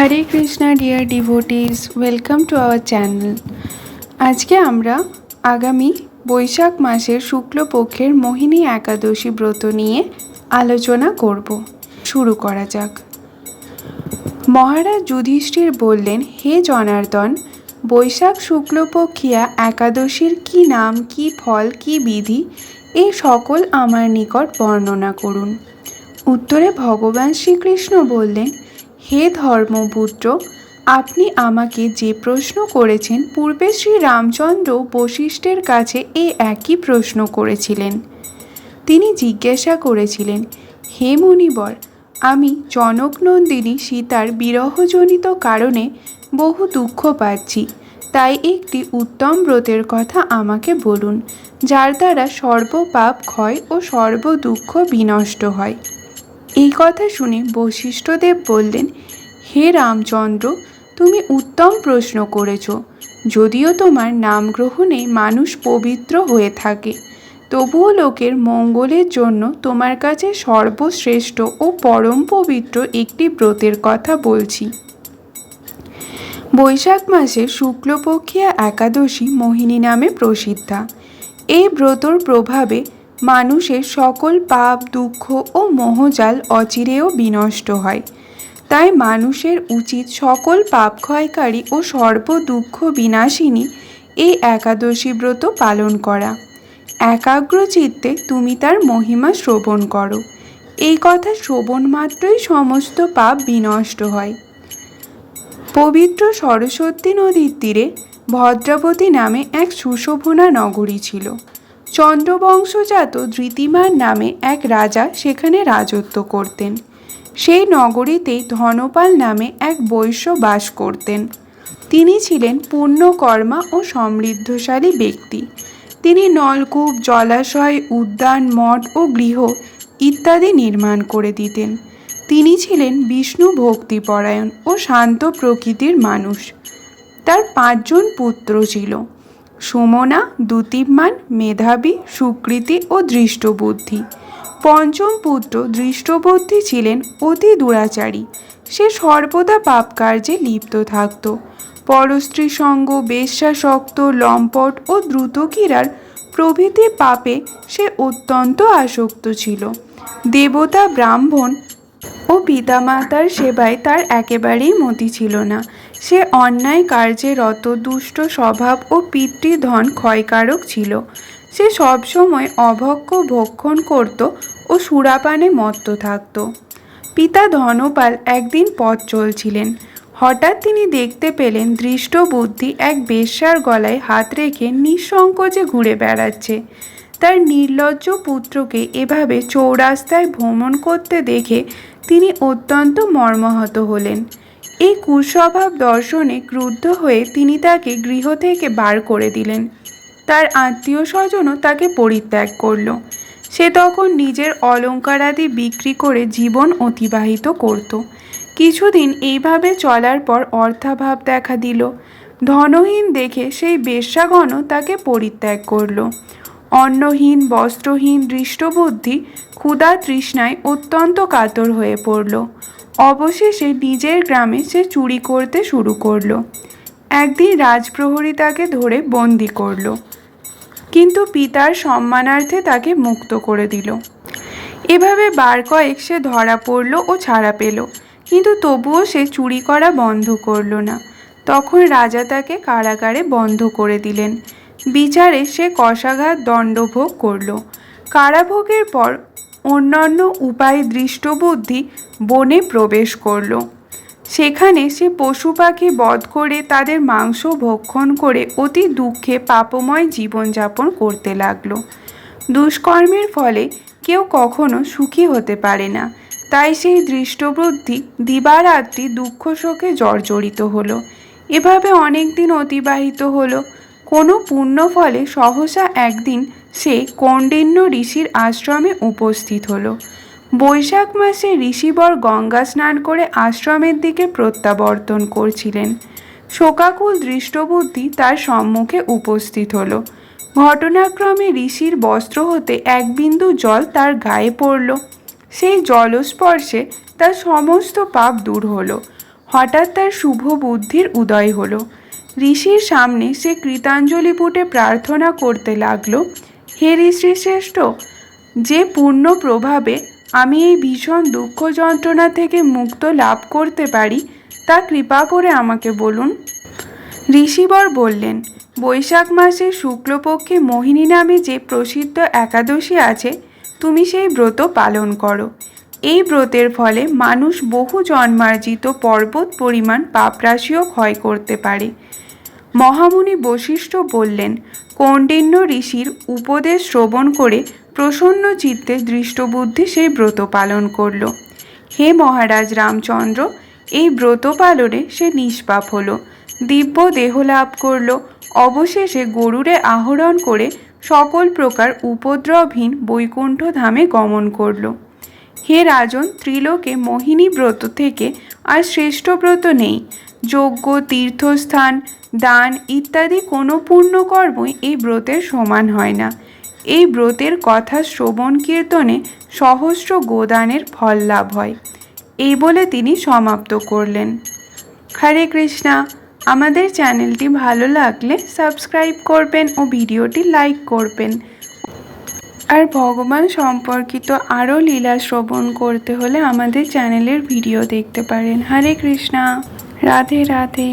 Hare Krishna dear devotees, welcome to our channel. আজকে আমরা আগামী বৈশাখ মাসের শুক্লপক্ষের মোহিনী একাদশী ব্রত নিয়ে আলোচনা করব। শুরু করা যাক। মহারাজ যুধিষ্ঠির বললেন, হে জনার্দন, বৈশাখ শুক্লপক্ষিয়া একাদশীর কি নাম, কি ফল, কি বিধি, এই সকল আমার নিকট বর্ণনা করুন। উত্তরে ভগবান শ্রীকৃষ্ণ বললেন, হে ধর্মপুত্র, আপনি আমাকে যে প্রশ্ন করেছেন, পূর্বে শ্রী রামচন্দ্র বশিষ্ঠের কাছে এই একই প্রশ্ন করেছিলেন। তিনি জিজ্ঞাসা করেছিলেন, হে মুনিবর, আমি জনকনন্দিনী সীতার বিরহজনিত কারণে বহু দুঃখ পাচ্ছি, তাই একটি উত্তম ব্রতের কথা আমাকে বলুন, যার দ্বারা সর্বপাপ ক্ষয় ও সর্বদুঃখ বিনষ্ট হয়। এই কথা শুনে বশিষ্ঠদেব বললেন, হে রামচন্দ্র, তুমি উত্তম প্রশ্ন করেছ। যদিও তোমার নাম গ্রহণে মানুষ পবিত্র হয়ে থাকে, তবুও লোকের মঙ্গলের জন্য তোমার কাছে সর্বশ্রেষ্ঠ ও পরম পবিত্র একটি ব্রতের কথা বলছি। বৈশাখ মাসে শুক্লপক্ষিয়া একাদশী মোহিনী নামে প্রসিদ্ধা। এই ব্রতর প্রভাবে মানুষের সকল পাপ, দুঃখ ও মোহজাল অচিরেও বিনষ্ট হয়। তাই মানুষের উচিত সকল পাপ ক্ষয়কারী ও সর্বদুঃখ বিনাশিনী এই একাদশী ব্রত পালন করা। একাগ্র চিত্তে তুমি তার মহিমা শ্রবণ করো। এই কথা শ্রবণ মাত্রই সমস্ত পাপ বিনষ্ট হয়। পবিত্র সরস্বতী নদীর তীরে ভদ্রাবতী নামে এক সুশোভনা নগরী ছিল। চন্দ্রবংশজাত ধৃতিমান নামে এক রাজা সেখানে রাজত্ব করতেন। সেই নগরীতেই ধনপাল নামে এক বৈশ্য বাস করতেন। তিনি ছিলেন পুণ্যকর্মা ও সমৃদ্ধশালী ব্যক্তি। তিনি নলকূপ, জলাশয়, উদ্যান, মঠ ও গৃহ ইত্যাদি নির্মাণ করে দিতেন। তিনি ছিলেন বিষ্ণু ভক্তিপরায়ণ ও শান্ত প্রকৃতির মানুষ। তার 5 জন পুত্র ছিল: সুমনা, দ্যুতিমান, মেধাবী, সুকৃতি ও দৃষ্টবুদ্ধি। পঞ্চম পুত্র দৃষ্টবুদ্ধি ছিলেন অতি দুরাচারী। সে সর্বদা পাপ কার্যে লিপ্ত থাকত। পরস্ত্রী সঙ্গ, বেশ্যাসক্ত, লম্পট ও দ্রুতক্রীড়ার প্রভৃতি পাপে সে অত্যন্ত আসক্ত ছিল। দেবতা, ব্রাহ্মণ ও পিতামাতার সেবায় তার একেবারেই মতি ছিল না। সে অন্যায় কার্যে রত, দুষ্ট স্বভাব ও পিতৃধন ক্ষয়কারক ছিল। সে সবসময় অভক্ষ ভক্ষণ করত ও সুরাপানে মত্ত থাকত। পিতা ধনপাল একদিন পথ চলছিলেন। হঠাৎ তিনি দেখতে পেলেন দৃষ্টবুদ্ধি এক বেশ্যার গলায় হাত রেখে নিঃসংকোচে ঘুরে বেড়াচ্ছে। তার নির্লজ্জ পুত্রকে এভাবে চৌরাস্তায় ভ্রমণ করতে দেখে তিনি অত্যন্ত মর্মাহত হলেন। এই কুস্বভাব দর্শনে ক্রুদ্ধ হয়ে তিনি তাকে গৃহ থেকে বার করে দিলেন। তার আত্মীয় স্বজনও তাকে পরিত্যাগ করল। সে তখন নিজের অলঙ্কারাদি বিক্রি করে জীবন অতিবাহিত করত। কিছুদিন এইভাবে চলার পর অর্থাভাব দেখা দিল। ধনহীন দেখে সেই বেশ্যাগণও তাকে পরিত্যাগ করল। অন্নহীন, বস্ত্রহীন দৃষ্টবুদ্ধি ক্ষুধা তৃষ্ণায় অত্যন্ত কাতর হয়ে পড়ল। অবশেষে নিজের গ্রামে সে চুরি করতে শুরু করল। একদিন রাজপ্রহরী তাকে ধরে বন্দি করল, কিন্তু পিতার সম্মানার্থে তাকে মুক্ত করে দিল। এভাবে বার কয়েক সে ধরা পড়ল ও ছাড়া পেল, কিন্তু তবুও সে চুরি করা বন্ধ করল না। তখন রাজা তাকে কারাগারে বন্ধ করে দিলেন। বিচারে সে কষাঘাত দণ্ডভোগ করল। কারাভোগের পর অন্যান্য উপায়ে দৃষ্টবুদ্ধি বনে প্রবেশ করল। সেখানে সে পশু পাখি বধ করে তাদের মাংস ভক্ষণ করে অতি দুঃখে পাপময় জীবনযাপন করতে লাগলো। দুষ্কর্মের ফলে কেউ কখনো সুখী হতে পারে না। তাই সেই দৃষ্টবুদ্ধি দিবারাত্রি দুঃখ শোকে জর্জরিত হলো। এভাবে অনেক দিন অতিবাহিত হলো। কোনো পুণ্য ফলে সহসা একদিন সে কৌণ্ডিন্য ঋষির আশ্রমে উপস্থিত হলো। বৈশাখ মাসে ঋষিবর গঙ্গা স্নান করে আশ্রমের দিকে প্রত্যাবর্তন করছিলেন। শোকাকুল দৃষ্টবুদ্ধি তার সম্মুখে উপস্থিত হলো। ঘটনাক্রমে ঋষির বস্ত্র হতে এক বিন্দু জল তার গায়ে পড়ল। সেই জলস্পর্শে তার সমস্ত পাপ দূর হলো। হঠাৎ তার শুভ বুদ্ধির উদয় হলো। ঋষির সামনে সে কৃতাঞ্জলি পুটে প্রার্থনা করতে লাগলো, হে ঋষি শ্রেষ্ঠ, যে পূর্ণ প্রভাবে আমি এই ভীষণ দুঃখ যন্ত্রণা থেকে মুক্ত লাভ করতে পারি তা কৃপা করে আমাকে বলুন। ঋষিবর বললেন, বৈশাখ মাসে শুক্লপক্ষে মোহিনী নামে যে প্রসিদ্ধ একাদশী আছে তুমি সেই ব্রত পালন করো। এই ব্রতের ফলে মানুষ বহু জন্মার্জিত পর্বত পরিমাণ পাপরাশিও ক্ষয় করতে পারে। মহামুনি বশিষ্ঠ বললেন, কৌণ্ডিন্য ঋষির উপদেশ শ্রবণ করে প্রসন্ন চিত্তে দৃষ্টবুদ্ধি সেই ব্রত পালন করল। হে মহারাজ রামচন্দ্র, এই ব্রত পালনে সে নিষ্পাপ হলো, দিব্য দেহ লাভ করল, অবশেষে গরুড়ে আহরণ করে সকল প্রকার উপদ্রবহীন বৈকুণ্ঠ ধামে গমন করল। হে রাজন, ত্রিলোকে মোহিনী ব্রত থেকে আর শ্রেষ্ঠ ব্রত নেই। যজ্ঞ, তীর্থস্থান, দান ইত্যাদি কোনো পুণ্যকর্মই এই ব্রতের সমান হয় না। এই ব্রতের কথা শ্রবণ কীর্তনে সহস্র গোদানের ফল লাভ হয়। এই বলে তিনি সমাপ্ত করলেন। হরে কৃষ্ণা। আমাদের চ্যানেলটি ভালো লাগলে সাবস্ক্রাইব করবেন ও ভিডিওটি লাইক করবেন। আর ভগবান সম্পর্কিত আরও লীলা শ্রবণ করতে হলে আমাদের চ্যানেলের ভিডিও দেখতে পারেন। হরে কৃষ্ণা। রাধে রাধে।